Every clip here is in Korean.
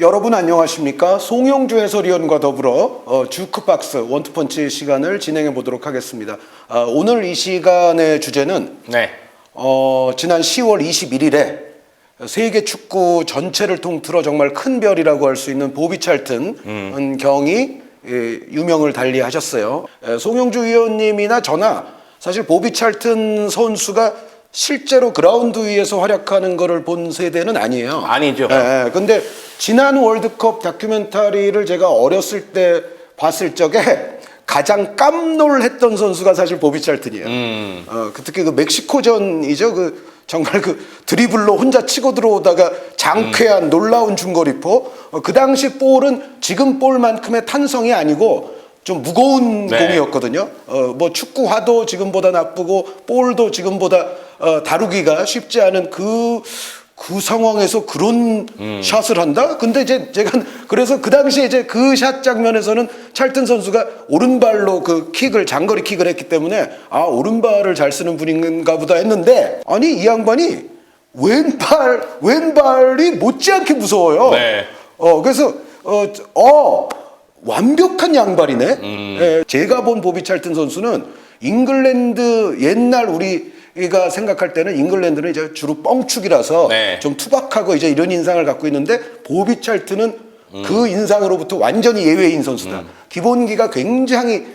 여러분 안녕하십니까? 송영주 해설위원과 더불어 주크박스 원투펀치 시간을 진행해 보도록 하겠습니다. 오늘 이 시간의 주제는 지난 10월 21일에 세계 축구 전체를 통틀어 정말 큰 별이라고 할 수 있는 보비 찰튼 경이 유명을 달리하셨어요. 송영주 위원님이나 저나 사실 보비 찰튼 선수가 실제로 그라운드 위에서 활약하는 거를 본 세대는 아니에요. 아니죠. 근데 지난 월드컵 다큐멘터리를 제가 어렸을 때 봤을 적에 가장 깜놀했던 선수가 사실 보비 찰튼이에요. 특히 그 멕시코전이죠. 정말 드리블로 혼자 치고 들어오다가 장쾌한 놀라운 중거리포. 그 당시 볼은 지금 볼만큼의 탄성이 아니고 좀 무거운 공이었거든요. 뭐 축구화도 지금보다 나쁘고 볼도 지금보다 다루기가 쉽지 않은 그 상황에서 그런 샷을 한다? 근데 이제 제가 그래서 그 당시에 이제 그 샷 장면에서는 찰튼 선수가 오른발로 장거리 킥을 했기 때문에 오른발을 잘 쓰는 분인가 보다 했는데 아니 이 양반이 왼발이 못지않게 무서워요. 그래서 완벽한 양발이네. 제가 본 보비 찰튼 선수는 잉글랜드 옛날 우리가 생각할 때는 잉글랜드는 이제 주로 뻥축이라서 좀 투박하고 이제 이런 인상을 갖고 있는데 보비 찰튼은 그 인상으로부터 완전히 예외인 선수다. 기본기가 굉장히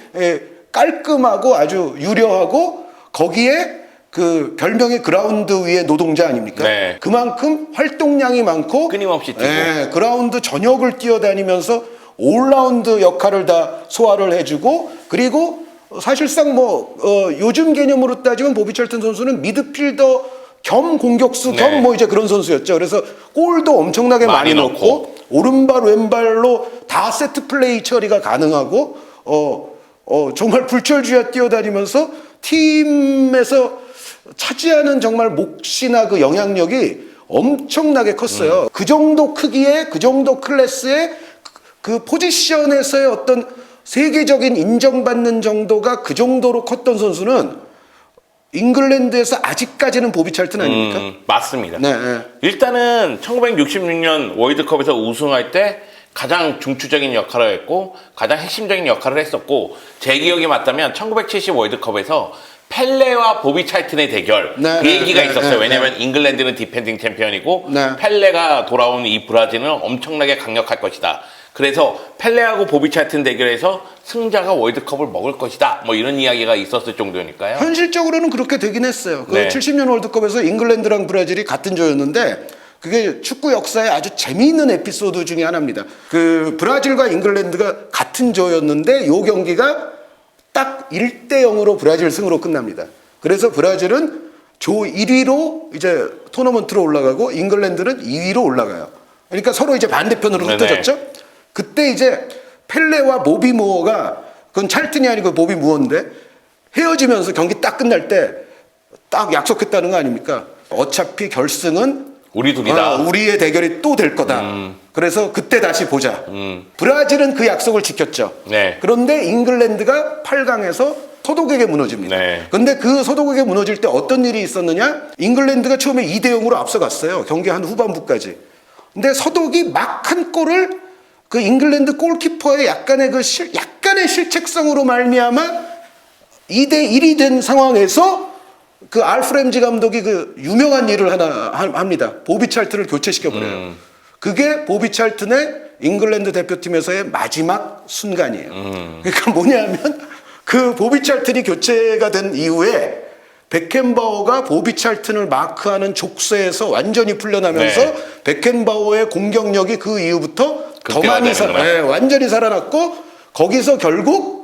깔끔하고 아주 유려하고 거기에 그 별명이 그라운드 위의 노동자 아닙니까? 그만큼 활동량이 많고 끊임없이 뛰고 그라운드 전역을 뛰어다니면서 올라운드 역할을 다 소화를 해주고 그리고 사실상 요즘 개념으로 따지면 보비 찰튼 선수는 미드필더 겸 공격수 겸 이제 그런 선수였죠. 그래서 골도 엄청나게 많이 넣고 오른발 왼발로 다 세트 플레이 처리가 가능하고 정말 불철주야 뛰어다니면서 팀에서 차지하는 정말 몫이나 그 영향력이 엄청나게 컸어요. 그 정도 크기에 그 정도 클래스의 그 포지션에서의 어떤 세계적인 인정받는 정도가 그 정도로 컸던 선수는 잉글랜드에서 아직까지는 보비 찰튼 아닙니까? 맞습니다. 일단은 1966년 월드컵에서 우승할 때 가장 중추적인 역할을 했고 가장 핵심적인 역할을 했었고 제 기억이 맞다면 1970 월드컵에서 펠레와 보비 찰튼의 대결 그 얘기가 있었어요. 왜냐하면 잉글랜드는 디펜딩 챔피언이고 펠레가 돌아온 이 브라질은 엄청나게 강력할 것이다. 그래서 펠레하고 보비 찰튼 대결에서 승자가 월드컵을 먹을 것이다. 뭐 이런 이야기가 있었을 정도니까요. 현실적으로는 그렇게 되긴 했어요. 70년 월드컵에서 잉글랜드랑 브라질이 같은 조였는데 그게 축구 역사의 아주 재미있는 에피소드 중에 하나입니다. 그 브라질과 잉글랜드가 같은 조였는데 이 경기가 딱 1대0으로 브라질 승으로 끝납니다. 그래서 브라질은 조 1위로 이제 토너먼트로 올라가고 잉글랜드는 2위로 올라가요. 그러니까 서로 이제 반대편으로 흩어졌죠. 그때 이제 펠레와 보비 무어가 그건 찰튼이 아니고 보비 무어인데 헤어지면서 경기 딱 끝날 때 딱 약속했다는 거 아닙니까? 어차피 결승은 우리 둘이다. 우리의 대결이 또 될 거다. 그래서 그때 다시 보자. 브라질은 그 약속을 지켰죠. 그런데 잉글랜드가 8강에서 서독에게 무너집니다. 근데 그 서독에게 무너질 때 어떤 일이 있었느냐? 잉글랜드가 처음에 2대0으로 앞서갔어요. 경기 한 후반부까지. 근데 서독이 막 한 골을 그 잉글랜드 골키퍼의 약간의 실책성으로 말미암아 2대1이 된 상황에서 그 알프 램지 감독이 그 유명한 일을 하나 합니다. 보비 찰튼을 교체시켜 버려요. 그게 보비 찰튼의 잉글랜드 대표팀에서의 마지막 순간이에요. 그러니까 뭐냐면 그 보비 찰튼이 교체가 된 이후에 베켄바워가 보비 찰튼을 마크하는 족쇄에서 완전히 풀려나면서 베켄바워의 공격력이 그 이후부터 더 많이 완전히 살아났고 거기서 결국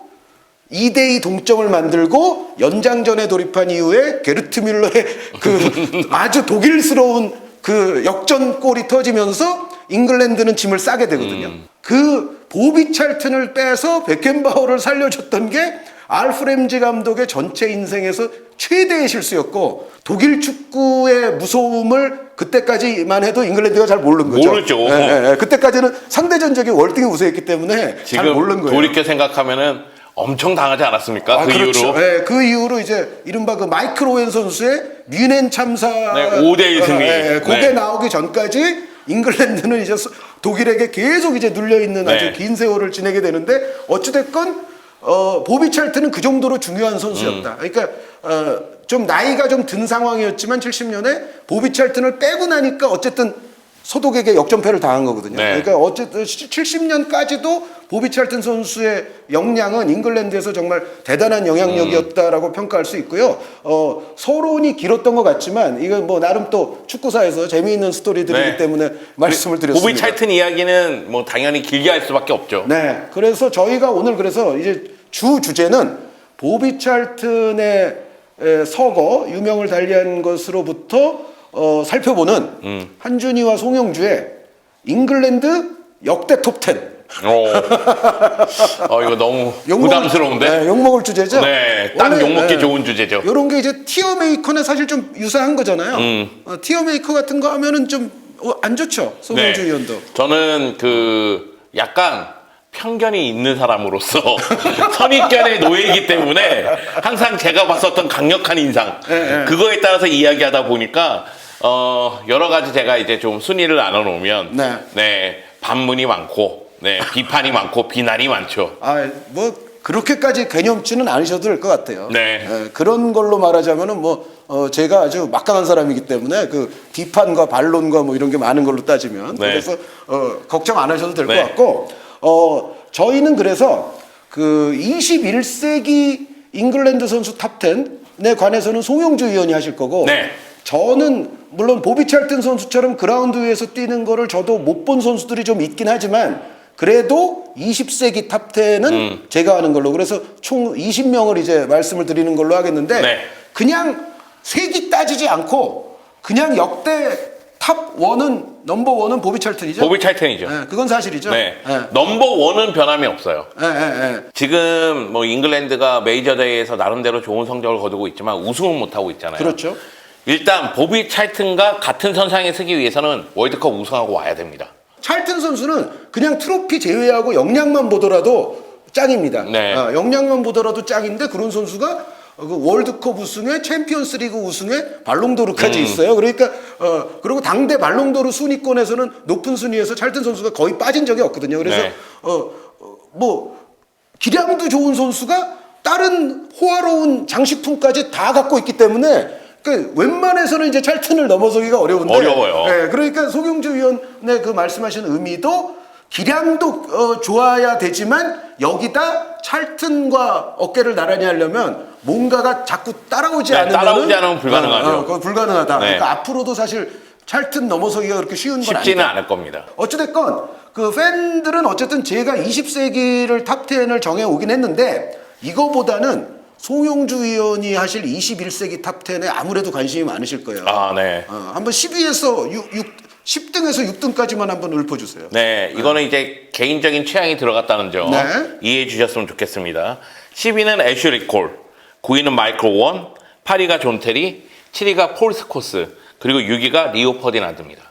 2대2 동점을 만들고 연장전에 돌입한 이후에 게르트 뮬러의 그 아주 독일스러운 그 역전골이 터지면서 잉글랜드는 짐을 싸게 되거든요. 그 보비 찰튼을 빼서 베켄바워를 살려줬던 게 알프 램지 감독의 전체 인생에서 최대의 실수였고 독일 축구의 무서움을 그때까지만 해도 잉글랜드가 잘 모르는 거죠. 모르죠. 그때까지는 상대전적인 월등히 우세했기 때문에 잘 모르는 거예요. 돌이켜 생각하면은 엄청 당하지 않았습니까? 그렇죠. 이후로. 그 이후로 이제 이른바 그 마이클 오웬 선수의 뮌헨 참사 5대1 승리. 그게 나오기 전까지 잉글랜드는 이제 독일에게 계속 이제 눌려 있는 아주 네. 긴 세월을 지내게 되는데 어찌됐건 보비 찰튼은 그 정도로 중요한 선수였다. 그러니까 좀 나이가 좀 든 상황이었지만 70년에 보비 찰튼을 빼고 나니까 어쨌든 소독에게 역전패를 당한 거거든요. 네. 그러니까 어쨌든 70년까지도 보비 찰튼 선수의 역량은 잉글랜드에서 정말 대단한 영향력이었다라고 평가할 수 있고요. 서론이 길었던 것 같지만 이건 뭐 나름 또 축구사에서 재미있는 스토리들이기 네. 때문에 말씀을 드렸습니다. 보비 찰튼 이야기는 뭐 당연히 길게 할 수밖에 없죠. 네. 그래서 저희가 오늘 그래서 이제 주제는 보비 찰튼의 서거 유명을 달리한 것으로부터 살펴보는 한준희와 송영주의 잉글랜드 역대 톱10. 이거 너무 부담스러운데? 네, 욕먹을 주제죠? 네, 딱 욕먹기 좋은 주제죠. 이런 게 이제 티어 메이커는 사실 좀 유사한 거잖아요. 티어 메이커 같은 거 하면은 좀 안 좋죠. 송영주 네. 위원도. 저는 약간 편견이 있는 사람으로서 선입견의 노예이기 때문에 항상 제가 봤었던 강력한 인상 그거에 따라서 이야기하다 보니까 여러 가지 제가 이제 좀 순위를 나눠놓으면 네, 반문이 많고 비판이 많고 비난이 많죠. 뭐 그렇게까지 개념치는 않으셔도 될 것 같아요. 네. 그런 걸로 말하자면은 제가 아주 막강한 사람이기 때문에 그 비판과 반론과 뭐 이런 게 많은 걸로 따지면 그래서 걱정 안 하셔도 될 것 같고 저희는 그래서 그 21세기 잉글랜드 선수 탑10에 관해서는 송영주 위원이 하실 거고 저는 물론 보비 찰튼 선수처럼 그라운드 위에서 뛰는 거를 저도 못 본 선수들이 좀 있긴 하지만 그래도 20세기 탑10은 제가 하는 걸로 그래서 총 20명을 이제 말씀을 드리는 걸로 하겠는데 그냥 세기 따지지 않고 그냥 역대 탑1은 넘버1은 보비 찰튼이죠? 보비 찰튼이죠. 네, 그건 사실이죠. 넘버1은 변함이 없어요. 지금 뭐 잉글랜드가 메이저 대회에서 나름대로 좋은 성적을 거두고 있지만 우승은 못하고 있잖아요. 그렇죠. 일단 보비 찰튼과 같은 선상에 서기 위해서는 월드컵 우승하고 와야 됩니다. 찰튼 선수는 그냥 트로피 제외하고 역량만 보더라도 짱입니다. 역량만 보더라도 짱인데 그런 선수가 그 월드컵 우승에 챔피언스리그 우승에 발롱도르까지 있어요. 그러니까 그리고 당대 발롱도르 순위권에서는 높은 순위에서 찰튼 선수가 거의 빠진 적이 없거든요. 그래서 뭐 기량도 좋은 선수가 다른 호화로운 장식품까지 다 갖고 있기 때문에 그 웬만해서는 이제 찰튼을 넘어서기가 어려워요. 그러니까 송영주 위원의 그 말씀하신 의미도 기량도 좋아야 되지만 여기다 찰튼과 어깨를 나란히 하려면 뭔가가 자꾸 따라오지 않으면 불가능하죠. 그건 불가능하다. 그러니까 앞으로도 사실 찰튼 넘어서기가 그렇게 쉬운 건 쉽지는 아니다. 않을 겁니다. 어찌됐건 그 팬들은 어쨌든 제가 20세기를 탑10을 정해 오긴 했는데 이거보다는 송영주 위원이 하실 21세기 탑10에 아무래도 관심이 많으실 거예요. 한번 10위에서 10등에서 6등까지만 한번 읊어주세요. 이거는 이제 개인적인 취향이 들어갔다는 점 이해해 주셨으면 좋겠습니다. 10위는 애슐리 콜, 9위는 마이클 원, 8위가 존 테리, 7위가 폴 스코스, 그리고 6위가 리오 퍼디난드입니다.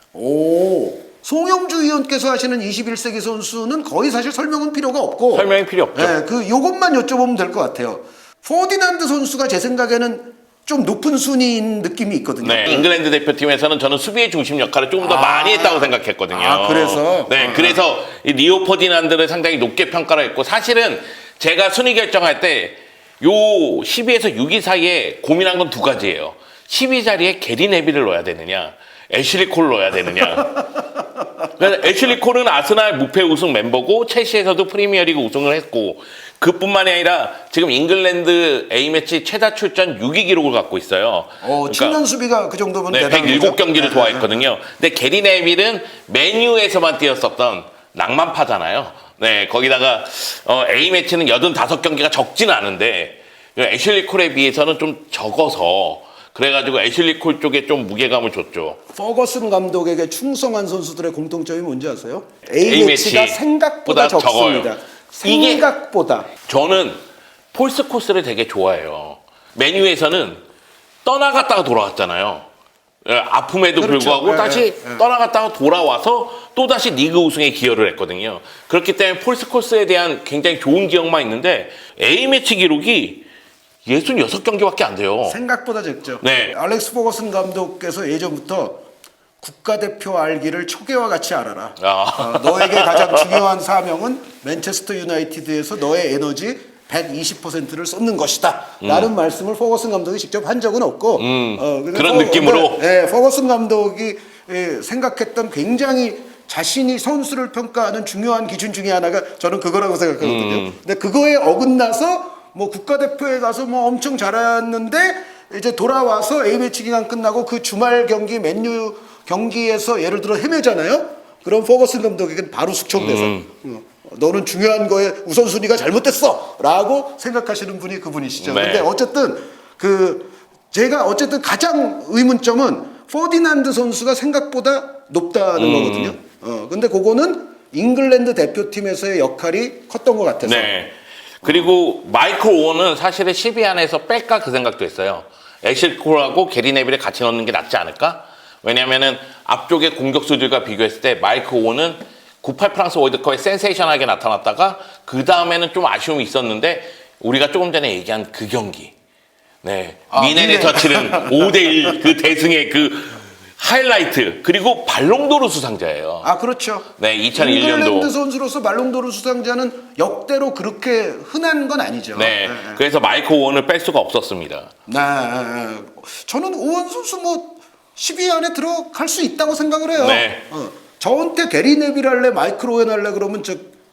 송영주 위원께서 하시는 21세기 선수는 거의 사실 설명은 필요가 없고 설명이 필요 없죠. 요것만 여쭤보면 될 것 같아요. 퍼디난드 선수가 제 생각에는 좀 높은 순위인 느낌이 있거든요. 잉글랜드 대표팀에서는 저는 수비의 중심 역할을 조금 더 많이 했다고 생각했거든요. 그래서? 그래서 이 리오 퍼디난드를 상당히 높게 평가를 했고 사실은 제가 순위 결정할 때 요 10위에서 6위 사이에 고민한 건 두 가지예요. 10위 자리에 게리 네빌을 넣어야 되느냐, 애슐리 콜을 넣어야 되느냐. 애슐리 콜은 아스날 무패 우승 멤버고 첼시에서도 프리미어리그 우승을 했고 그뿐만이 아니라 지금 잉글랜드 A매치 최다 출전 6위 기록을 갖고 있어요. 측면 수비가 그 정도면 대단한 107경기를 도와했거든요. 근데 게리 네빌은 맨유에서만 뛰었었던 낭만파잖아요. 거기다가 A매치는 85경기가 적진 않은데 애슐리 콜에 비해서는 좀 적어서 그래가지고 애슐리 콜 쪽에 좀 무게감을 줬죠. 퍼거슨 감독에게 충성한 선수들의 공통점이 뭔지 아세요? A매치가 생각보다 적습니다. 생각보다. 저는 폴 스코스를 되게 좋아해요. 맨유에서는 떠나갔다가 돌아왔잖아요. 아픔에도 불구하고 다시 떠나갔다가 돌아와서 또다시 리그 우승에 기여를 했거든요. 그렇기 때문에 폴 스코스에 대한 굉장히 좋은 기억만 있는데 A매치 기록이 66경기밖에 안 돼요. 생각보다 적죠. 네. 알렉스 퍼거슨 감독께서 예전부터 국가대표 알기를 초계와 같이 알아라. 너에게 가장 중요한 사명은 맨체스터 유나이티드에서 너의 에너지 120%를 쏟는 것이다. 라는 말씀을 퍼거슨 감독이 직접 한 적은 없고 그런 느낌으로 퍼거슨 감독이 생각했던 굉장히 자신이 선수를 평가하는 중요한 기준 중에 하나가 저는 그거라고 생각하거든요. 근데 그거에 어긋나서 뭐 국가대표에 가서 뭐 엄청 잘했는데 이제 돌아와서 A매치 기간 끝나고 그 주말 경기 맨유 경기에서 예를 들어 헤매잖아요. 그럼 퍼거슨 감독에게는 바로 숙청돼서 너는 중요한 거에 우선순위가 잘못됐어 라고 생각하시는 분이 그분이시죠. 네. 근데 어쨌든 제가 어쨌든 가장 의문점은 퍼디난드 선수가 생각보다 높다는 거거든요. 근데 그거는 잉글랜드 대표팀에서의 역할이 컸던 것 같아서. 네. 그리고 마이클 오원은 사실은 10위 안에서 뺄까 그 생각도 했어요. 애슐리 콜하고 게리 네빌을 같이 넣는 게 낫지 않을까? 왜냐면은 앞쪽의 공격수들과 비교했을 때 마이클 오원은 98 프랑스 월드컵에 센세이션하게 나타났다가 그 다음에는 좀 아쉬움이 있었는데 우리가 조금 전에 얘기한 그 경기. 네. 미넨의 터치는 5대1 그 대승의 그 하이라이트 그리고 발롱도르 수상자예요. 그렇죠. 네, 2001년도. 잉글랜드 선수로서 발롱도르 수상자는 역대로 그렇게 흔한 건 아니죠. 네. 그래서 마이클 오원을 뺄 수가 없었습니다. 네. 저는 오원 선수 뭐 10위 안에 들어갈 수 있다고 생각을 해요. 네. 저한테 게리 네빌 할래, 마이클 오웬 할래 그러면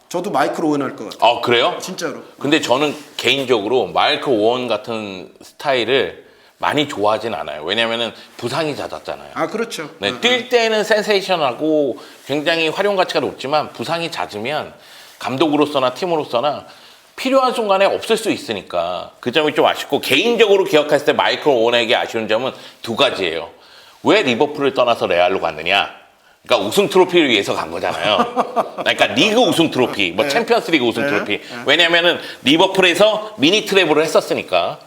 저도 마이클 오웬 할 것 같아요. 그래요? 진짜로. 근데 저는 개인적으로 마이클 오원 같은 스타일을 많이 좋아하진 않아요. 왜냐면은 부상이 잦았잖아요. 그렇죠. 네, 뛸 때는 센세이션하고 굉장히 활용 가치가 높지만 부상이 잦으면 감독으로서나 팀으로서나 필요한 순간에 없을 수 있으니까 그 점이 좀 아쉽고 개인적으로 기억했을 때 마이클 오원에게 아쉬운 점은 두 가지예요. 왜 리버풀을 떠나서 레알로 갔느냐? 그러니까 우승 트로피를 위해서 간 거잖아요. 그러니까 리그 우승 트로피, 뭐 챔피언스 리그 우승 트로피. 왜냐면은 리버풀에서 미니 트래블을 했었으니까.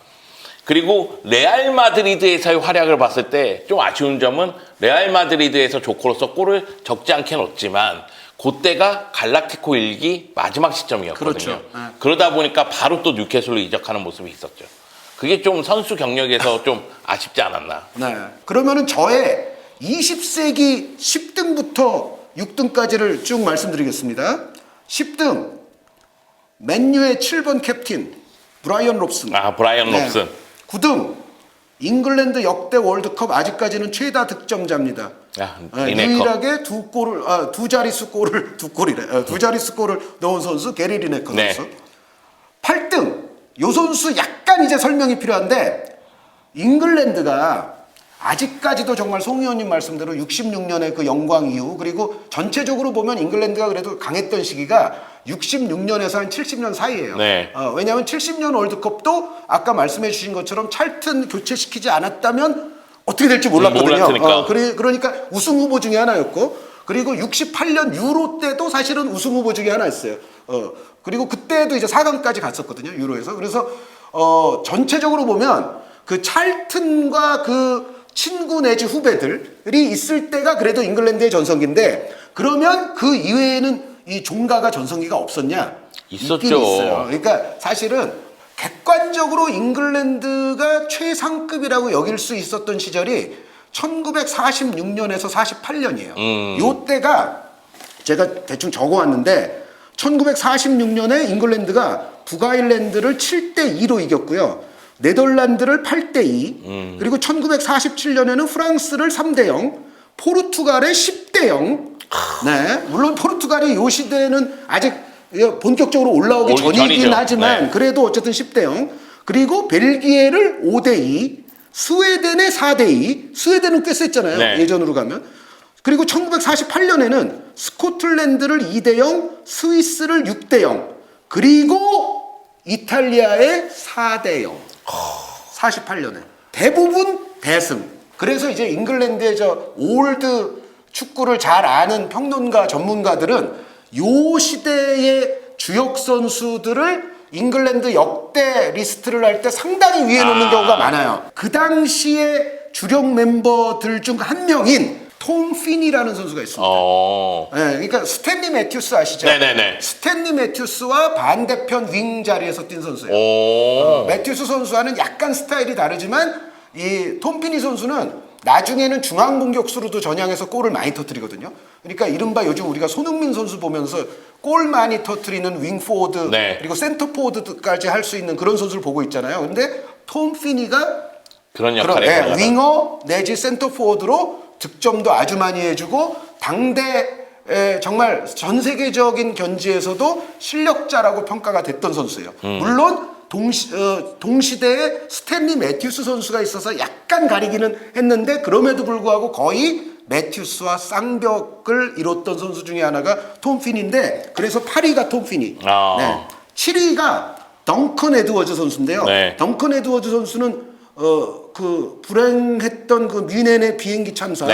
그리고 레알 마드리드에서의 활약을 봤을 때 좀 아쉬운 점은 레알 마드리드에서 조커로서 골을 적지 않게 넣었지만 그때가 갈락티코 일기 마지막 시점이었거든요. 그렇죠. 그러다 보니까 바로 또 뉴캐슬로 이적하는 모습이 있었죠. 그게 좀 선수 경력에서 좀 아쉽지 않았나. 네. 그러면은 저의 20세기 10등부터 6등까지를 쭉 말씀드리겠습니다. 10등 맨유의 7번 캡틴 브라이언 롭슨. 브라이언 롭슨. 9등 잉글랜드 역대 월드컵 아직까지는 최다 득점자입니다. 유일하게 두 자릿수 골을 넣은 선수 게리 리네커 선수. 네. 8등 요 선수 약간 이제 설명이 필요한데 잉글랜드가 아직까지도 정말 송 의원님 말씀대로 66년의 그 영광 이후 그리고 전체적으로 보면 잉글랜드가 그래도 강했던 시기가 66년에서 한 70년 사이예요. 네. 왜냐하면 70년 월드컵도 아까 말씀해 주신 것처럼 찰튼 교체시키지 않았다면 어떻게 될지 몰랐거든요. 그러니까 우승 후보 중에 하나였고 그리고 68년 유로 때도 사실은 우승 후보 중에 하나였어요. 그리고 그때도 이제 4강까지 갔었거든요. 유로에서. 그래서 전체적으로 보면 그 찰튼과 그 친구 내지 후배들이 있을 때가 그래도 잉글랜드의 전성기인데 그러면 그 이외에는 이 종가가 전성기가 없었냐? 있었죠. 있긴 있어요. 그러니까 사실은 객관적으로 잉글랜드가 최상급이라고 여길 수 있었던 시절이 1946년에서 48년이에요. 요 때가 제가 대충 적어왔는데 1946년에 잉글랜드가 북아일랜드를 7대2로 이겼고요. 네덜란드를 8대2 그리고 1947년에는 프랑스를 3대0 포르투갈에 10대0 네, 물론 포르투갈이 요 시대는 아직 본격적으로 올라오기 전이긴 하지만 그래도 어쨌든 10대0 그리고 벨기에를 5대2 스웨덴에 4대2 스웨덴은 꽤 셌잖아요. 예전으로 가면 그리고 1948년에는 스코틀랜드를 2대0 스위스를 6대0 그리고 이탈리아에 4대0 48년에 대부분 대승. 그래서 이제 잉글랜드의 저 올드 축구를 잘 아는 평론가 전문가들은 요 시대의 주역 선수들을 잉글랜드 역대 리스트를 할 때 상당히 위에 놓는 경우가 많아요. 그 당시에 주력 member들 중 한 명인 톰 피니라는 선수가 있습니다. 네, 그러니까 스탠리 매튜스 아시죠? 네네네. 스탠리 매튜스와 반대편 윙 자리에서 뛴 선수예요. 매튜스 선수와는 약간 스타일이 다르지만 이 톰 피니 선수는 나중에는 중앙 공격수로도 전향해서 골을 많이 터뜨리거든요. 그러니까 이른바 요즘 우리가 손흥민 선수 보면서 골 많이 터뜨리는 윙포워드 네. 그리고 센터포워드까지 할 수 있는 그런 선수를 보고 있잖아요. 근데 톰 피니가 그런 역할에 윙어 내지 센터포워드로 득점도 아주 많이 해주고 당대 정말 전 세계적인 견지에서도 실력자라고 평가가 됐던 선수예요. 물론 동시대에 스탠리 매튜스 선수가 있어서 약간 가리기는 했는데 그럼에도 불구하고 거의 매튜스와 쌍벽을 이뤘던 선수 중에 하나가 톰 피니인데 그래서 8위가 톰 피니. 네. 7위가 덩컨 에드워즈 선수인데요. 네. 덩컨 에드워즈 선수는 그 불행했던 그 뮌헨의 비행기 참사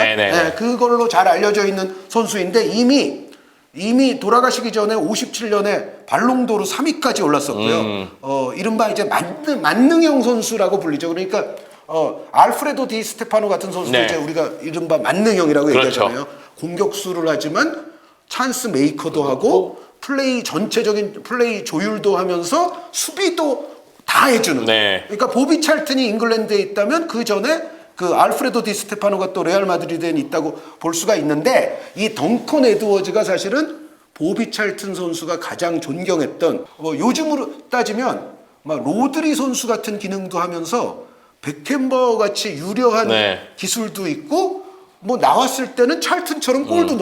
그걸로 잘 알려져 있는 선수인데 이미 돌아가시기 전에 57년에 발롱도르 3위까지 올랐었고요. 이른바 이제 만능형 선수라고 불리죠. 그러니까 알프레도 디 스테파노 같은 선수도 이제 우리가 이른바 만능형이라고 얘기하잖아요. 공격수를 하지만 찬스 메이커도 하고 전체적인 플레이 조율도 하면서 수비도 다 해주는. 그러니까 보비 찰튼이 잉글랜드에 있다면 그 전에 그 알프레도 디 스테파노가 또 레알 마드리드에 있다고 볼 수가 있는데 이 덩컨 에드워즈가 사실은 보비 찰튼 선수가 가장 존경했던 요즘으로 따지면 막 로드리 선수 같은 기능도 하면서 베켄바워 같이 유려한 기술도 있고 뭐 나왔을 때는 찰튼처럼 골도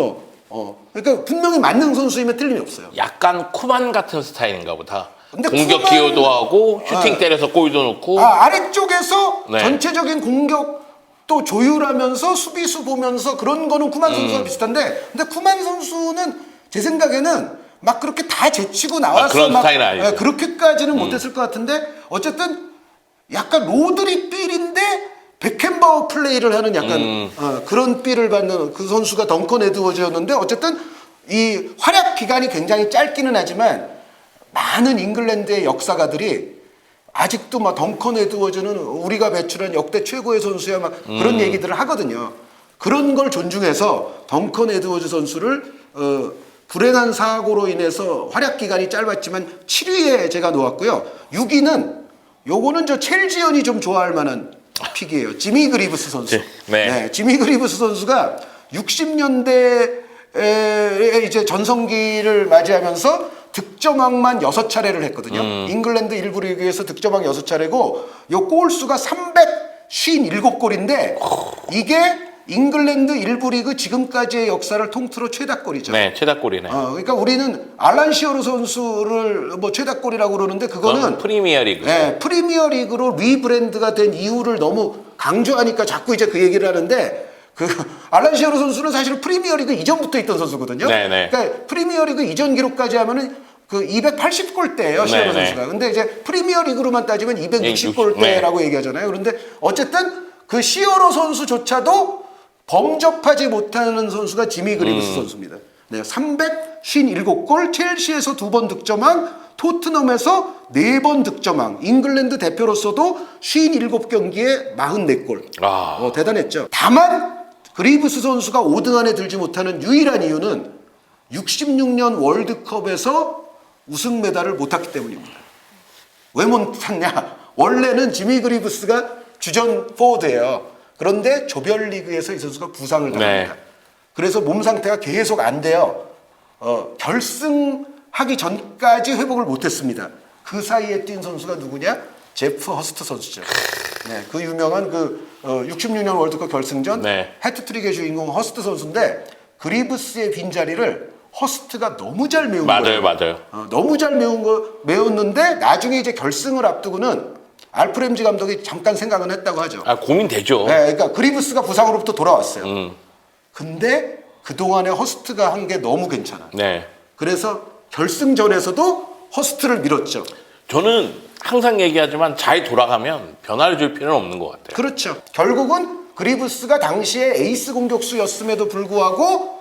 넣어. 그러니까 분명히 만능 선수이면 틀림이 없어요. 약간 쿠만 같은 스타일인가 보다. 공격 기여도 하고 슈팅 때려서 골도 넣고 아래쪽에서 전체적인 공격도 조율하면서 수비수 보면서 그런 거는 쿠만 선수가 비슷한데 근데 쿠만 선수는 제 생각에는 막 그렇게 다 제치고 나와서 그런 스타일은 아니죠. 그렇게까지는 못했을 것 같은데 어쨌든 약간 로드리 필인데 베켄바워 플레이를 하는 약간 그런 필을 받는 그 선수가 덩컨 에드워즈였는데 어쨌든 이 활약 기간이 굉장히 짧기는 하지만 많은 잉글랜드의 역사가들이 아직도 막 덩컨 에드워즈는 우리가 배출한 역대 최고의 선수야 막 그런 얘기들을 하거든요. 그런 걸 존중해서 덩컨 에드워즈 선수를 불행한 사고로 인해서 활약 기간이 짧았지만 7위에 제가 놓았고요. 6위는 요거는 저 첼지언이 좀 좋아할 만한 픽이에요. 지미 그리브스 선수. 지미 그리브스 선수가 60년대에 이제 전성기를 맞이하면서 득점왕만 6차례를 했거든요. 잉글랜드 1부 리그에서 득점왕 6차례고 요 골수가 357골인데 이게 잉글랜드 1부 리그 지금까지의 역사를 통틀어 최다골이죠. 네, 최다골이네. 그러니까 우리는 알란 시어로 선수를 뭐 최다골이라고 그러는데 그거는 프리미어 리그. 네, 프리미어 리그로 리브랜드가 된 이유를 너무 강조하니까 자꾸 이제 그 얘기를 하는데 그 알란 시어로 선수는 사실 프리미어 리그 이전부터 있던 선수거든요. 그러니까 프리미어 리그 이전 기록까지 하면은 그 280골대예요, 시어로 선수가. 근데 이제 프리미어 리그로만 따지면 260골대라고 얘기하잖아요. 그런데 어쨌든 그 시어로 선수조차도 범접하지 못하는 선수가 지미 그리브스 선수입니다. 357골, 첼시에서 2번 득점왕, 토트넘에서 4번 득점왕, 잉글랜드 대표로서도 57경기에 44골. 대단했죠. 다만 그리브스 선수가 5등 안에 들지 못하는 유일한 이유는 66년 월드컵에서 우승 메달을 못 탔기 때문입니다. 왜 못 탔냐? 원래는 지미 그리브스가 주전 포워드예요. 그런데 조별리그에서 이 선수가 부상을 당합니다. 그래서 몸 상태가 계속 안 돼요. 결승하기 전까지 회복을 못했습니다. 그 사이에 뛴 선수가 누구냐? 제프 허스트 선수죠. 그 유명한 66년 월드컵 결승전 해트트릭의 주인공 허스트 선수인데 그리브스의 빈자리를 허스트가 너무 잘 메운 거예요. 맞아요. 너무 잘 메웠는데 나중에 이제 결승을 앞두고는 알프 램지 감독이 잠깐 생각은 했다고 하죠. 고민되죠. 그러니까 그리브스가 부상으로부터 돌아왔어요. 근데 그동안에 허스트가 한 게 너무 괜찮아. 그래서 결승전에서도 허스트를 밀었죠. 저는 항상 얘기하지만 잘 돌아가면 변화를 줄 필요는 없는 것 같아요. 그렇죠. 결국은 그리브스가 당시에 에이스 공격수였음에도 불구하고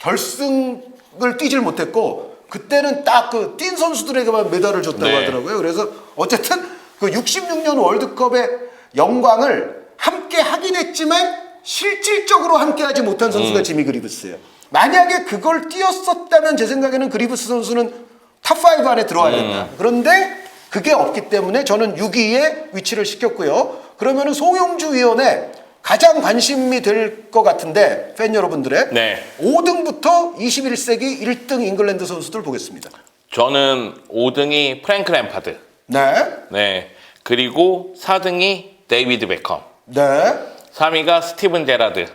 결승을 뛰질 못했고 그때는 딱 그 뛴 선수들에게만 메달을 줬다고 하더라고요. 그래서 어쨌든 그 66년 월드컵의 영광을 함께 하긴 했지만 실질적으로 함께 하지 못한 선수가 지미 그리브스예요. 만약에 그걸 뛰었었다면 제 생각에는 그리브스 선수는 탑5 안에 들어와야 된다. 그런데 그게 없기 때문에 저는 6위에 위치를 시켰고요. 그러면은 송영주 위원의 가장 관심이 될 것 같은데 팬 여러분들의 네. 5등부터 21세기 1등 잉글랜드 선수들 보겠습니다. 저는 5등이 프랭크 램파드. 네. 네. 그리고 4등이 데이비드 베컴. 네. 3위가 스티븐 제라드. 예.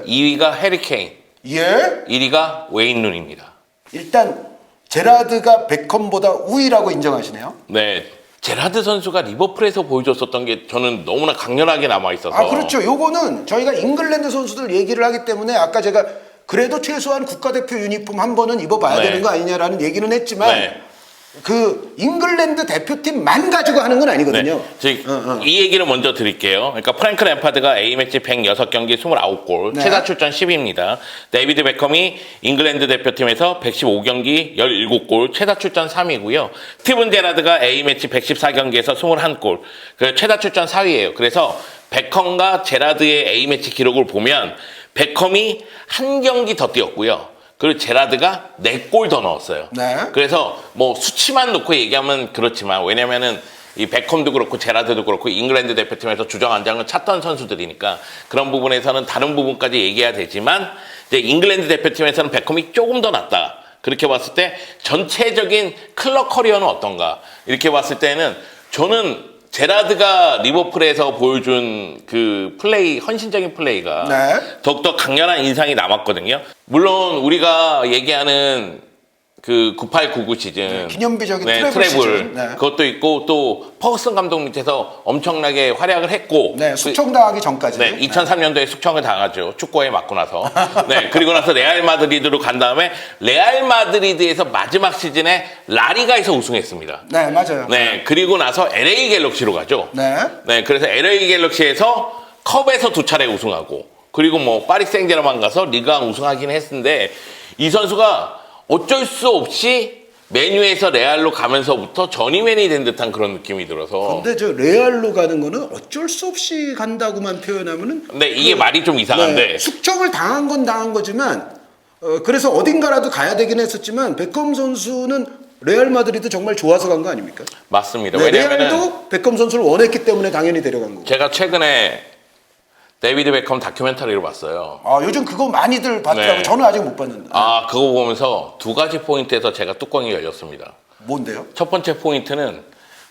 2위가 해리 케인. 예. 1위가 웨인 룬입니다. 일단 제라드가 베컴보다 우위라고 인정하시네요. 네. 제라드 선수가 리버풀에서 보여줬었던 게 저는 너무나 강렬하게 남아있어서. 아, 그렇죠. 요거는 저희가 잉글랜드 선수들 얘기를 하기 때문에 아까 제가 그래도 최소한 국가대표 유니폼 한 번은 입어봐야 네. 되는 거 아니냐라는 얘기는 했지만 네. 그 잉글랜드 대표팀만 가지고 하는 건 아니거든요. 네. 이 얘기를 먼저 드릴게요. 그러니까 프랭크 램파드가 A매치 106경기 29골, 네. 최다 출전 10입니다. 데이비드 베컴이 잉글랜드 대표팀에서 115경기 17골, 최다 출전 3위고요. 스티븐 제라드가 A매치 114경기에서 21골, 그 최다 출전 4위예요. 그래서 베컴과 제라드의 A매치 기록을 보면 베컴이 한 경기 더 뛰었고요. 그리고 제라드가 4골 더 넣었어요. 네. 그래서 뭐 수치만 놓고 얘기하면 그렇지만 왜냐면은 이 베컴도 그렇고 제라드도 그렇고 잉글랜드 대표팀에서 주전안장을 찾던 선수들이니까 그런 부분에서는 다른 부분까지 얘기해야 되지만 이제 잉글랜드 대표팀에서는 베컴이 조금 더 낫다. 그렇게 봤을 때 전체적인 클럽 커리어는 어떤가? 이렇게 봤을 때는 저는 제라드가 리버풀에서 보여준 그 플레이, 헌신적인 플레이가 네. 더욱더 강렬한 인상이 남았거든요. 물론 우리가 얘기하는 그 9899 시즌 기념비적인 트래블 시즌. 네. 그것도 있고 또 퍼거슨 감독 밑에서 엄청나게 활약을 했고 네, 숙청당하기 전까지. 네, 2003년도에 숙청을 당하죠. 축구에 맞고 나서. 네, 그리고 나서 레알 마드리드로 간 다음에 레알 마드리드에서 마지막 시즌에 라리가에서 우승했습니다. 네, 맞아요. 네, 그리고 나서 LA 갤럭시로 가죠. 네. 네, 그래서 LA 갤럭시에서 컵에서 2차례 우승하고 그리고 뭐 파리 생제르맹 가서 리그왕 우승하긴 했는데 이 선수가 어쩔 수 없이 메뉴에서 레알로 가면서부터 전이맨이 된 듯한 그런 느낌이 들어서. 근데 저 레알로 가는 거는 어쩔 수 없이 간다고만 표현하면은. 근데 이게 말이 좀 이상한데. 네, 숙청을 당한 건 당한 거지만, 그래서 어딘가라도 가야 되긴 했었지만 베컴 선수는 레알 마드리드 정말 좋아서 간 거 아닙니까? 맞습니다. 네, 왜냐면은 레알도 베컴 선수를 원했기 때문에 당연히 데려간 거고. 제가 최근에 데이비드 베컴 다큐멘터리를 봤어요. 아, 요즘 그거 많이들 봤더라고요. 네. 저는 아직 못 봤는데. 아, 그거 보면서 두 가지 포인트에서 제가 뚜껑이 열렸습니다. 뭔데요? 첫 번째 포인트는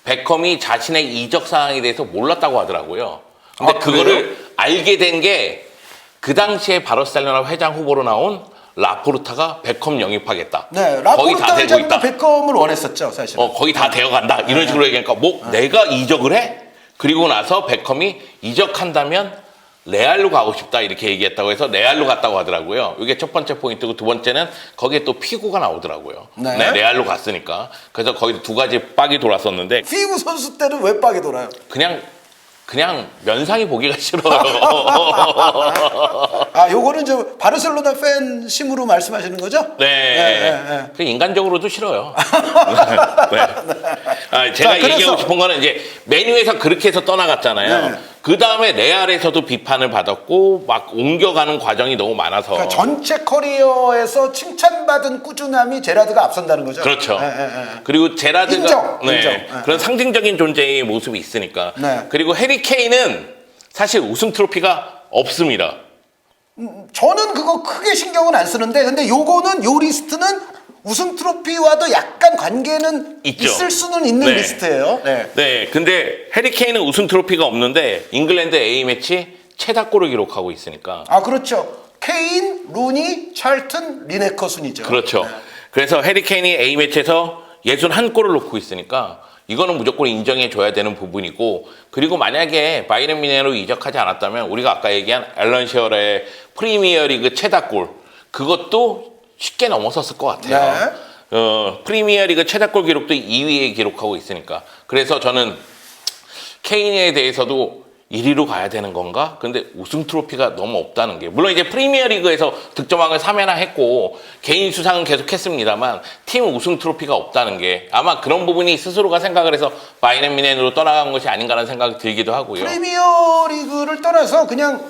베컴이 자신의 이적 상황에 대해서 몰랐다고 하더라고요. 근데 아, 그거를 알게 된 게 그 당시에 바르셀로나 회장 후보로 나온 라포르타가 베컴 영입하겠다. 네, 거의 다 라포르타 되고 회장도 있다. 베컴을 원했었죠, 사실. 거의 다 되어간다. 이런 식으로 얘기하니까 내가 이적을 해? 그리고 나서 베컴이 이적한다면 레알로 가고 싶다 이렇게 얘기했다고 해서 레알로 갔다고 하더라고요. 이게 첫 번째 포인트고 두 번째는 거기에 또 피구가 나오더라고요. 네. 네, 레알로 갔으니까. 그래서 거기 두 가지 빡이 돌았었는데 피구 선수 때는 왜 빡이 돌아요? 그냥 면상이 보기가 싫어요. 아, 요거는 저 바르셀로나 팬 심으로 말씀하시는 거죠? 네. 그 인간적으로도 싫어요. 네. 아, 제가 자, 그래서- 얘기하고 싶은 거는 이제 메뉴에서 그렇게 해서 떠나갔잖아요. 네. 그 다음에 레알에서도 비판을 받았고 막 옮겨가는 과정이 너무 많아서. 그러니까 전체 커리어에서 칭찬받은 꾸준함이 제라드가 앞선다는 거죠? 그렇죠. 예. 그리고 제라드가 인정. 그런 상징적인 존재의 모습이 있으니까. 네. 그리고 해리 케인은 사실 우승 트로피가 없습니다. 저는 그거 크게 신경은 안 쓰는데, 근데 요거는 요 리스트는 우승 트로피와도 약간 관계는 있죠. 있을 수는 있는 네. 리스트예요. 네. 네, 근데 해리 케인은 우승 트로피가 없는데 잉글랜드 A매치 최다골을 기록하고 있으니까. 아, 그렇죠. 케인, 루니, 찰튼, 리네커 순이죠. 그렇죠. 네. 그래서 해리 케인이 A매치에서 61골을 넣고 있으니까 이거는 무조건 인정해줘야 되는 부분이고, 그리고 만약에 바이에른 뮌헨으로 이적하지 않았다면 우리가 아까 얘기한 앨런 시어러의 프리미어리그 최다골 그것도 쉽게 넘어섰을 것 같아요. 네. 프리미어리그 최다골 기록도 2위에 기록하고 있으니까. 그래서 저는 케인에 대해서도 1위로 가야 되는 건가? 근데 우승 트로피가 너무 없다는 게, 물론 이제 프리미어리그에서 득점왕을 3회나 했고 개인 수상은 계속 했습니다만 팀 우승 트로피가 없다는 게 아마 그런 부분이 스스로가 생각을 해서 바이에른 뮌헨으로 떠나간 것이 아닌가라는 생각이 들기도 하고요. 프리미어 리그를 떠나서 그냥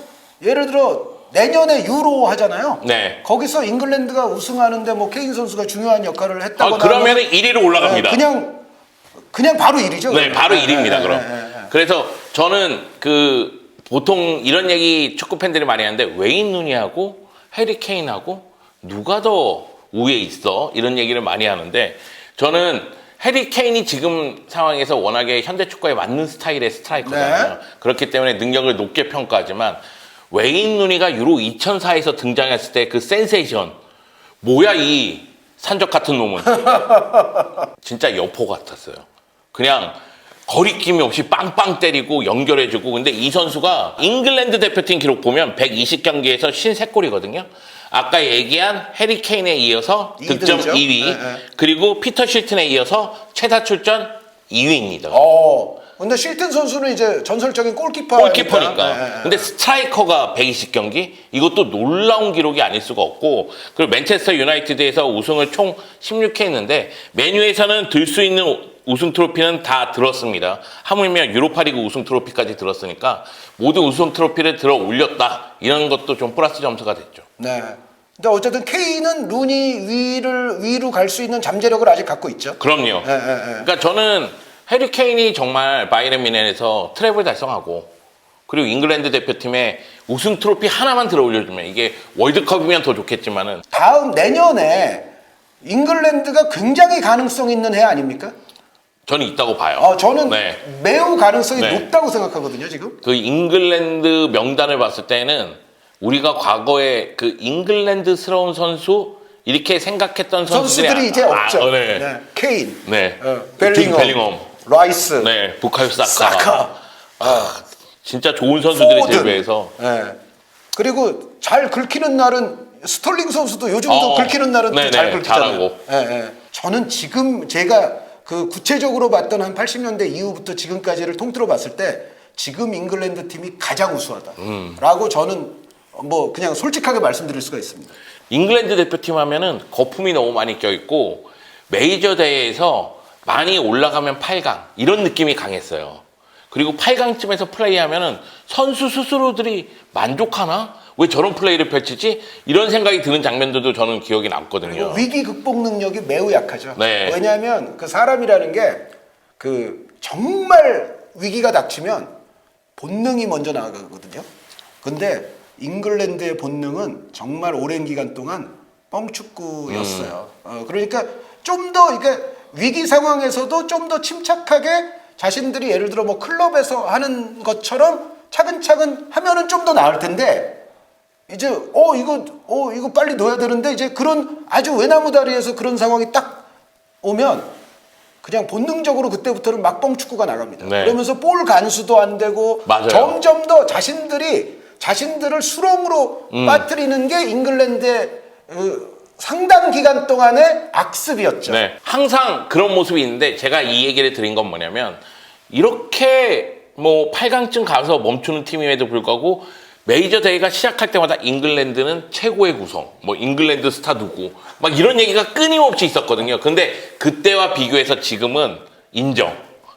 예를 들어 내년에 유로 하잖아요. 네. 거기서 잉글랜드가 우승하는데 뭐 케인 선수가 중요한 역할을 했다거나 그러면 1위로 올라갑니다. 그냥 바로 1위죠. 네, 바로 1위입니다. 그럼. 그래서 저는 그 보통 이런 얘기 축구 팬들이 많이 하는데 웨인 루니하고 해리 케인하고 누가 더 우위에 있어? 이런 얘기를 많이 하는데 저는 해리 케인이 지금 상황에서 워낙에 현대 축구에 맞는 스타일의 스트라이커잖아요. 네. 그렇기 때문에 능력을 높게 평가하지만 웨인 루니가 유로 2004에서 등장했을 때 그 센세이션 뭐야 이 산적 같은 놈은 진짜 여포 같았어요. 그냥 거리낌이 없이 빵빵 때리고 연결해주고. 근데 이 선수가 잉글랜드 대표팀 기록 보면 120경기에서 53골이거든요. 아까 얘기한 해리 케인에 이어서 득점 2위, 네. 그리고 피터 실튼에 이어서 최다 출전 2위입니다. 근데 실튼 선수는 이제 전설적인 골키퍼니까. 네. 근데 스트라이커가 120경기? 이것도 놀라운 기록이 아닐 수가 없고, 그리고 맨체스터 유나이티드에서 우승을 총 16회 했는데, 맨유에서는 들 수 있는 우승 트로피는 다 들었습니다. 하물며 유로파리그 우승 트로피까지 들었으니까 모두 우승 트로피를 들어 올렸다. 이런 것도 좀 플러스 점수가 됐죠. 네. 근데 어쨌든 케인은 루니 위로 갈 수 있는 잠재력을 아직 갖고 있죠. 그럼요. 그러니까 저는 해리 케인이 정말 바이에른 뮌헨에서 트래블 달성하고, 그리고 잉글랜드 대표팀에 우승 트로피 하나만 들어 올려주면, 이게 월드컵이면 더 좋겠지만은 다음 내년에 잉글랜드가 굉장히 가능성 있는 해 아닙니까? 저는 있다고 봐요. 저는 네. 매우 가능성이 네. 높다고 생각하거든요, 지금. 그 잉글랜드 명단을 봤을 때는 우리가 과거에 그 잉글랜드스러운 선수 이렇게 생각했던 선수들이 이제 없죠. 네. 네. 케인, 네. 벨링엄, 라이스, 네. 부카요 사카. 사카. 진짜 좋은 선수들이 포든. 대회에서. 네. 그리고 잘 긁히는 날은 스털링 선수도 요즘도 긁히는 날은 또 잘 긁히잖아요. 잘하고. 네. 저는 지금 제가 그 구체적으로 봤던 한 80년대 이후부터 지금까지를 통틀어 봤을 때 지금 잉글랜드 팀이 가장 우수하다라고 저는 뭐 그냥 솔직하게 말씀드릴 수가 있습니다. 잉글랜드 대표팀 하면은 거품이 너무 많이 껴있고 메이저 대회에서 많이 올라가면 8강 이런 느낌이 강했어요. 그리고 8강쯤에서 플레이하면은 선수 스스로들이 만족하나? 왜 저런 플레이를 펼치지? 이런 생각이 드는 장면들도 저는 기억이 남거든요. 위기 극복 능력이 매우 약하죠. 네. 왜냐하면 그 사람이라는 게 그 정말 위기가 닥치면 본능이 먼저 나가거든요. 근데 잉글랜드의 본능은 정말 오랜 기간 동안 뻥축구였어요. 그러니까 좀 더 이게 위기 상황에서도 좀 더 침착하게 자신들이 예를 들어 뭐 클럽에서 하는 것처럼 차근차근 하면은 좀 더 나을 텐데 이제 이거 빨리 넣어야 되는데 이제 그런 아주 외나무다리에서 그런 상황이 딱 오면 그냥 본능적으로 그때부터는 막뻥 축구가 나갑니다. 네. 그러면서 볼 간수도 안 되고 맞아요. 점점 더 자신들을 수렁으로 빠뜨리는 게 잉글랜드의 상당 기간 동안의 악습이었죠. 네. 항상 그런 모습이 있는데 제가 이 얘기를 드린 건 뭐냐면 이렇게 뭐 8강쯤 가서 멈추는 팀임에도 불구하고 메이저 대회가 시작할 때마다 잉글랜드는 최고의 구성, 뭐 잉글랜드 스타 누구, 막 이런 얘기가 끊임없이 있었거든요. 근데 그때와 비교해서 지금은 인정.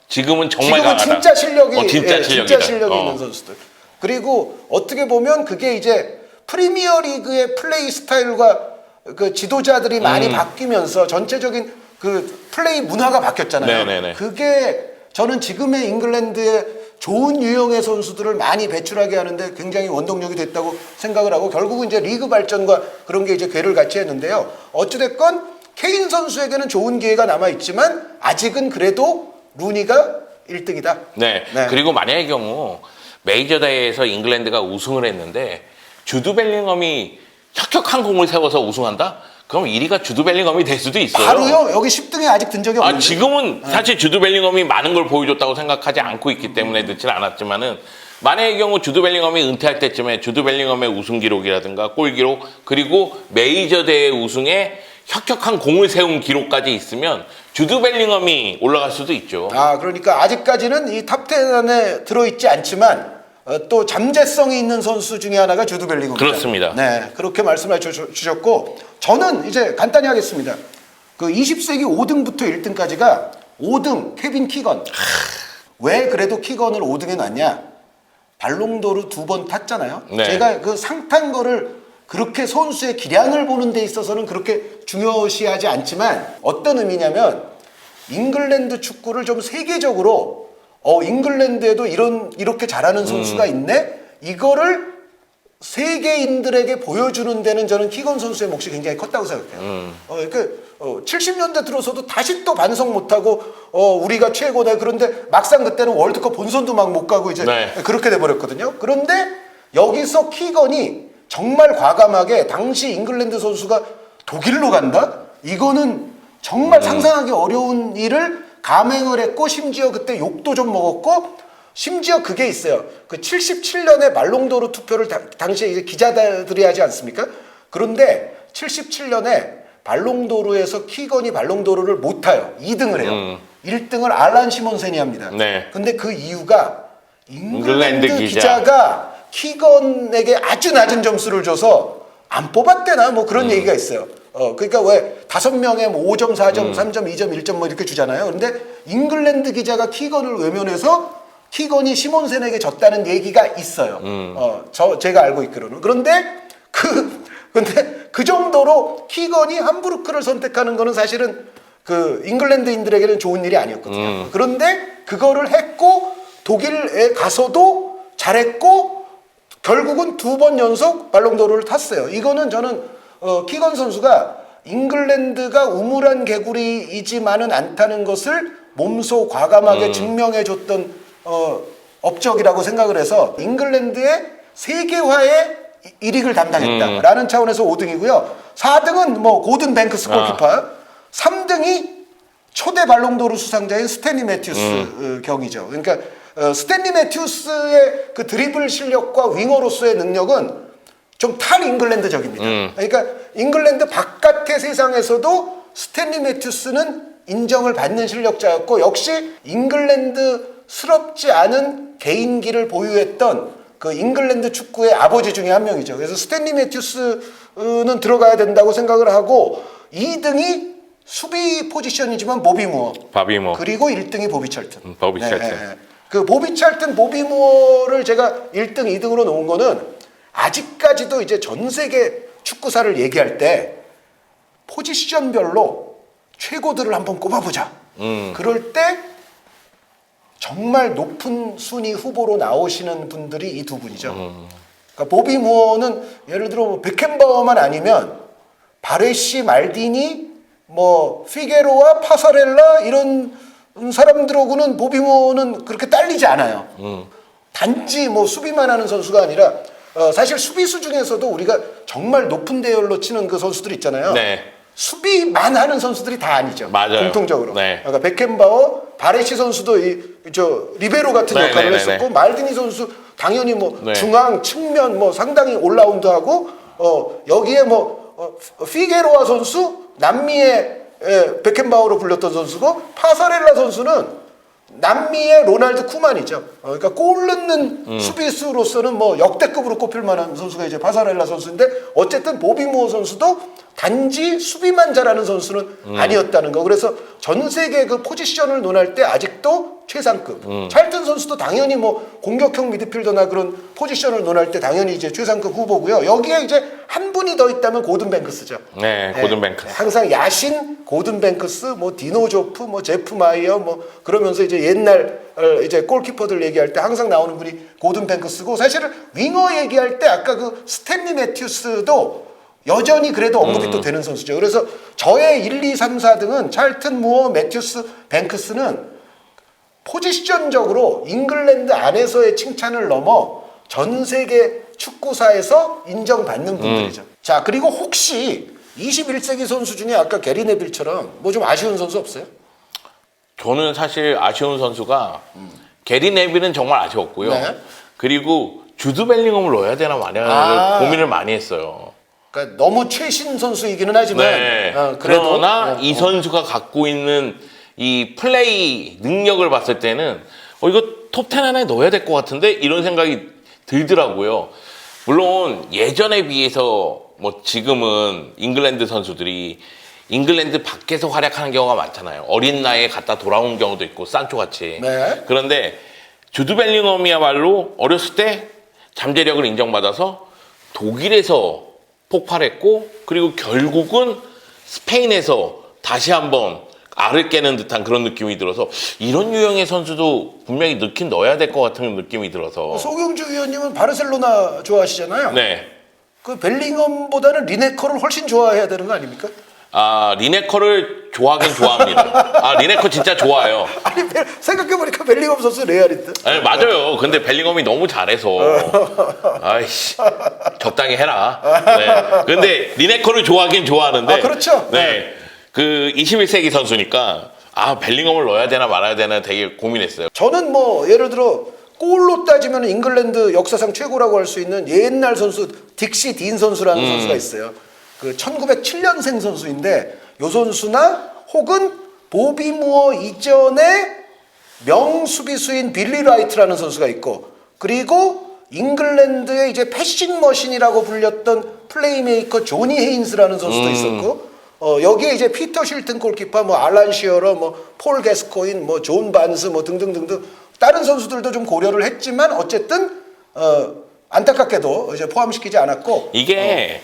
지금은 정말 강하다. 진짜 실력이 진짜 실력이 있는 선수들. 그리고 어떻게 보면 그게 이제 프리미어 리그의 플레이 스타일과 그 지도자들이 많이 바뀌면서 전체적인 그 플레이 문화가 바뀌었잖아요. 네네네. 그게 저는 지금의 잉글랜드의 좋은 유형의 선수들을 많이 배출하게 하는데 굉장히 원동력이 됐다고 생각을 하고 결국은 이제 리그 발전과 그런 게 이제 궤를 같이 했는데요. 어찌됐건 케인 선수에게는 좋은 기회가 남아있지만 아직은 그래도 루니가 1등이다. 네. 그리고 만약의 경우 메이저 대회에서 잉글랜드가 우승을 했는데 주드 벨링엄이 혁혁한 공을 세워서 우승한다? 그럼 1위가 주드 벨링엄이 될 수도 있어요. 바로요? 여기 10등에 아직 든 적이 없는데. 지금은 사실 주드 벨링엄이 많은 걸 보여줬다고 생각하지 않고 있기 때문에 늦진 않았지만은 만약의 경우 주드 벨링엄이 은퇴할 때쯤에 주드 벨링엄의 우승 기록이라든가 골 기록 그리고 메이저 대회 우승에 혁혁한 공을 세운 기록까지 있으면 주드 벨링엄이 올라갈 수도 있죠. 그러니까 아직까지는 이 탑10 안에 들어있지 않지만 또 잠재성이 있는 선수 중에 하나가 주드 벨링엄입니다. 그렇습니다. 네, 그렇게 말씀해 주셨고 저는 이제 간단히 하겠습니다. 그 20세기 5등부터 1등까지가 5등 케빈 키건. 왜 그래도 키건을 5등에 놨냐? 발롱도르 2번 탔잖아요. 네. 제가 그 상 탄 거를 그렇게 선수의 기량을 보는 데 있어서는 그렇게 중요시하지 않지만 어떤 의미냐면 잉글랜드 축구를 좀 세계적으로 잉글랜드에도 이렇게 잘하는 선수가 있네? 이거를 세계인들에게 보여주는 데는 저는 키건 선수의 몫이 굉장히 컸다고 생각해요. 70년대 들어서도 다시 또 반성 못하고 우리가 최고다. 그런데 막상 그때는 월드컵 본선도 막 못 가고 이제 네. 그렇게 돼버렸거든요. 그런데 여기서 키건이 정말 과감하게 당시 잉글랜드 선수가 독일로 간다? 이거는 정말 상상하기 어려운 일을 감행을 했고, 심지어 그때 욕도 좀 먹었고, 심지어 그게 있어요. 그 77년에 말롱도르 투표를 당시에 이제 기자들이 하지 않습니까? 그런데 77년에 발롱도르에서 키건이 발롱도르를 못 타요. 2등을 해요. 1등을 알란 시몬센이 합니다. 네. 근데 그 이유가 잉글랜드 잉글랜드 기자가 키건에게 아주 낮은 점수를 줘서 안 뽑았대나 뭐 그런 얘기가 있어요. 그러니까 왜 5명에 뭐 5점, 4점, 3점, 2점, 1점 뭐 이렇게 주잖아요. 그런데 잉글랜드 기자가 키건을 외면해서 키건이 시몬센에게 졌다는 얘기가 있어요. 제가 알고 있기로는. 그런데 그 정도로 키건이 함부르크를 선택하는 거는 사실은 그 잉글랜드인들에게는 좋은 일이 아니었거든요. 그런데 그거를 했고 독일에 가서도 잘했고 결국은 2번 연속 발롱도르를 탔어요. 이거는 저는 키건 선수가 잉글랜드가 우물한 개구리이지만은 않다는 것을 몸소 과감하게 증명해줬던 업적이라고 생각을 해서 잉글랜드의 세계화의 일익을 담당했다라는 차원에서 5등이고요. 4등은 뭐 고든 뱅크스 골키퍼, 3등이 초대 발롱도르 수상자인 스탠리 매튜스 경이죠. 그러니까 스탠리 매튜스의 그 드리블 실력과 윙어로서의 능력은 좀 탈잉글랜드적입니다. 그러니까 잉글랜드 바깥의 세상에서도 스탠리 매튜스는 인정을 받는 실력자였고, 역시 잉글랜드스럽지 않은 개인기를 보유했던 그 잉글랜드 축구의 아버지 중에 한 명이죠. 그래서 스탠리 매튜스는 들어가야 된다고 생각을 하고, 2등이 수비 포지션이지만 보비 무어. 그리고 1등이 보비 찰튼. 보비 찰튼. 그 보비 찰튼, 보비 무어를 제가 1등, 2등으로 놓은 거는 아직까지도 이제 전 세계 축구사를 얘기할 때 포지션별로 최고들을 한번 꼽아보자. 그럴 때 정말 높은 순위 후보로 나오시는 분들이 이 두 분이죠. 그러니까 보비 무어는 예를 들어 뭐 베켄바워만 아니면 바레시, 말디니, 뭐 피게로와 파사렐라 이런 사람들하고는 보비 무어는 그렇게 딸리지 않아요. 단지 뭐 수비만 하는 선수가 아니라 사실 수비수 중에서도 우리가 정말 높은 대열로 치는 그 선수들 있잖아요. 네. 수비만 하는 선수들이 다 아니죠. 맞아요. 공통적으로. 네. 그러니까 베켄바워, 바레시 선수도 리베로 같은 네, 역할을 네, 했었고, 네. 말디니 선수 당연히 뭐 네. 중앙, 측면 뭐 상당히 올라운드하고, 여기에 뭐 피게로아 선수 남미의 베켄바워로 불렸던 선수고, 파사렐라 선수는 남미의 로날드 쿠만이죠. 그러니까 골 넣는 수비수로서는 뭐 역대급으로 꼽힐 만한 선수가 이제 파사렐라 선수인데, 어쨌든 보비 무어 선수도 단지 수비만 잘하는 선수는 아니었다는 거. 그래서 전 세계 그 포지션을 논할 때 아직도 최상급. 찰튼 선수도 당연히 뭐 공격형 미드필더나 그런 포지션을 논할 때 당연히 이제 최상급 후보고요. 여기에 이제 한 분이 더 있다면 고든 뱅크스죠. 네, 고든 뱅크스. 항상 야신 고든 뱅크스, 뭐 디노 조프, 뭐 제프 마이어, 뭐 그러면서 이제 옛날 이제 골키퍼들 얘기할 때 항상 나오는 분이 고든 뱅크스고, 사실은 윙어 얘기할 때 아까 그 스탠리 매튜스도 여전히 그래도 언급이 또 되는 선수죠. 그래서 저의 1, 2, 3, 4등은 찰튼, 무어, 매튜스, 뱅크스는 포지션적으로 잉글랜드 안에서의 칭찬을 넘어 전 세계 축구사에서 인정받는 분들이죠. 자, 그리고 혹시 21세기 선수 중에 아까 게리 네빌처럼 뭐 좀 아쉬운 선수 없어요? 저는 사실 아쉬운 선수가 게리 네빌은 정말 아쉬웠고요. 네. 그리고 주드 벨링엄을 넣어야 되나 마냐를 고민을 많이 했어요. 그러니까 너무 최신 선수이기는 하지만 네. 그래도 그러나 이 선수가 갖고 있는 이 플레이 능력을 봤을 때는 이거 톱10 안에 넣어야 될 것 같은데 이런 생각이 들더라고요. 물론 예전에 비해서 뭐 지금은 잉글랜드 선수들이 잉글랜드 밖에서 활약하는 경우가 많잖아요. 어린 나이에 갔다 돌아온 경우도 있고 산초 같이. 네. 그런데 주드 벨링엄이야말로 어렸을 때 잠재력을 인정받아서 독일에서 폭발했고, 그리고 결국은 스페인에서 다시 한번 알을 깨는 듯한 그런 느낌이 들어서 이런 유형의 선수도 분명히 넣긴 넣어야 될 것 같은 느낌이 들어서. 송영주 위원님은 바르셀로나 좋아하시잖아요. 네. 그 벨링엄보다는 리네커를 훨씬 좋아해야 되는 거 아닙니까? 아, 리네커를 좋아하긴 좋아합니다. 아, 리네커 진짜 좋아요. 아니 생각해보니까 벨링엄 선수 레알인데. 아니, 맞아요. 근데 벨링엄이 너무 잘해서. 아이씨, 적당히 해라. 네. 근데 리네커를 좋아하긴 좋아하는데. 아, 그렇죠. 네. 그 21세기 선수니까 아, 벨링엄을 넣어야 되나 말아야 되나 되게 고민했어요. 저는 뭐 예를 들어 골로 따지면 잉글랜드 역사상 최고라고 할 수 있는 옛날 선수 딕시 딘 선수라는 선수가 있어요. 그 1907년생 선수인데 요 선수나 혹은 보비 무어 이전에 명수비수인 빌리 라이트라는 선수가 있고, 그리고 잉글랜드의 이제 패싱 머신이라고 불렸던 플레이메이커 조니 헤인스라는 선수도 있었고, 여기에 이제 피터 쉴튼 골키퍼, 뭐 알란 시어러, 뭐 폴 게스코인, 뭐 존 반스, 뭐 등등등등 다른 선수들도 좀 고려를 했지만 어쨌든 안타깝게도 이제 포함시키지 않았고. 이게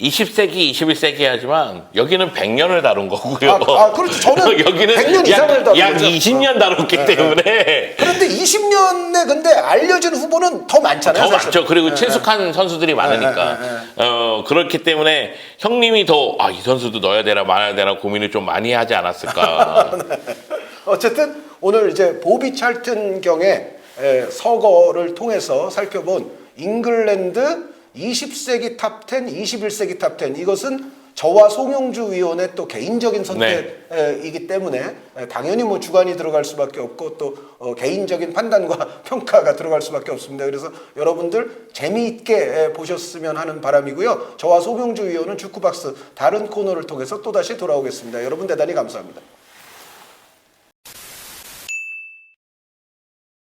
20세기, 21세기 하지만 여기는 100년을 다룬 거고요. 그렇죠. 저는 여기는 100년 이상을 다룬 약 거죠. 20년 다뤘기 때문에. 그런데 20년에 근데 알려진 후보는 더 많잖아요. 더 사실. 많죠. 그리고 친숙한 선수들이 많으니까. 그렇기 때문에 형님이 더, 이 선수도 넣어야 되나 말아야 되나 고민을 좀 많이 하지 않았을까. 어쨌든 오늘 이제 보비 찰튼 경의 서거를 통해서 살펴본 잉글랜드 20세기 탑10, 21세기 탑10, 이것은 저와 송영주 위원의 또 개인적인 선택이기 때문에 당연히 뭐 주관이 들어갈 수밖에 없고 또 개인적인 판단과 평가가 들어갈 수밖에 없습니다. 그래서 여러분들 재미있게 보셨으면 하는 바람이고요. 저와 송영주 위원은 축구박스 다른 코너를 통해서 또다시 돌아오겠습니다. 여러분 대단히 감사합니다.